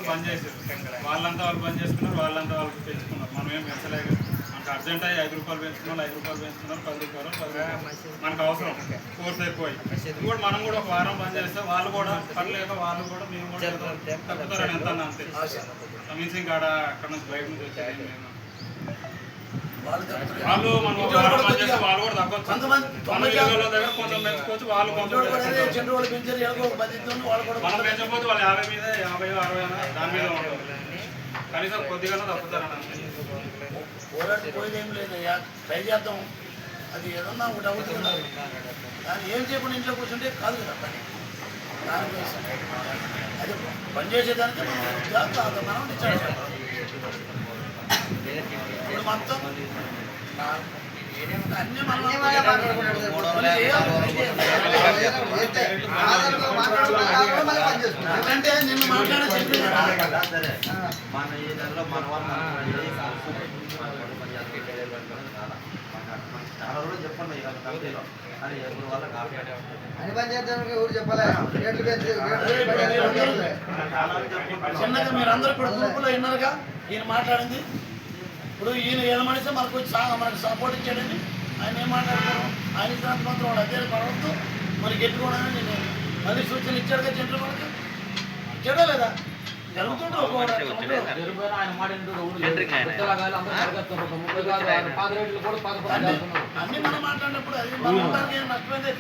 బంద్ చేశారు. వాళ్ళంతా వాళ్ళు బంద్ చేసుకున్నారు, వాళ్ళంతా వాళ్ళు పెంచుకున్నారు. మనం ఏం పెంచలేదు. మనకు అర్జెంట్ అయ్యి 5 రూపాయలు పెంచుకున్నారు, 5 రూపాయలు పెంచుకున్నారు, 10 రూపాయలు మనకు అవసరం కోర్స్ ఎక్కువ. ఇది కూడా మనం కూడా ఒక వారం బంద్ చేస్తే వాళ్ళు కూడా పర్లేక వాళ్ళు కూడా మేము కూడా తగ్గుతారని ఎంత అంతే. మించి కాడ అక్కడ నుంచి బయట నుంచి వచ్చేది వాళ్ళు మనం బంద్ చేస్తే వాళ్ళు కూడా తగ్గొచ్చు. మన దగ్గర కొంచెం పెంచుకోవచ్చు, వాళ్ళు కొంచెం మనం పెంచకపోతే వాళ్ళు 50 మీద 50, 60 దాని మీద ఉంటుంది. కనీసం కొద్దిగా తగ్గుతారని అంతే. పోరాటం ఏం లేదయ్యా, ట్రై చేద్దాం. అది ఏదన్నా ఒకటి అవుతున్నారు దాన్ని ఏం చేయకుండా ఇంట్లో కూర్చుంటే కాదు కదా పని. దానికోసం అది పని చేసేదానికి మనం డిసైడ్ చేద్దాం. ఇప్పుడు మొత్తం అన్ని మనం అంటే నిన్ను మాట్లాడే చెప్పండి కంపెనీలో అని ఎవరి వల్ల కాపీ అని పని చేద్దానికి ఎవరు చెప్పలే. చిన్నగా మీరందరూ ఇప్పుడు గ్రూపులో విన్నారుగా ఈయన మాట్లాడింది. ఇప్పుడు ఈయన ఏమనిస్తే మనకు వచ్చి మనకు సపోర్ట్ ఇచ్చాడండి. ఆయన ఏం మాట్లాడుతున్నాం, ఆయన ఇచ్చినంత మాత్రం వాడు అదే పడవద్దు మరి గెట్టుకోవడానికి నేను మళ్ళీ సూచనలు ఇచ్చాడుగా జంటలు మనకు ఇచ్చాడో లేదా జరుగుతుంటే అన్ని మనం మాట్లాడినప్పుడు అది మనం నష్టమైంది.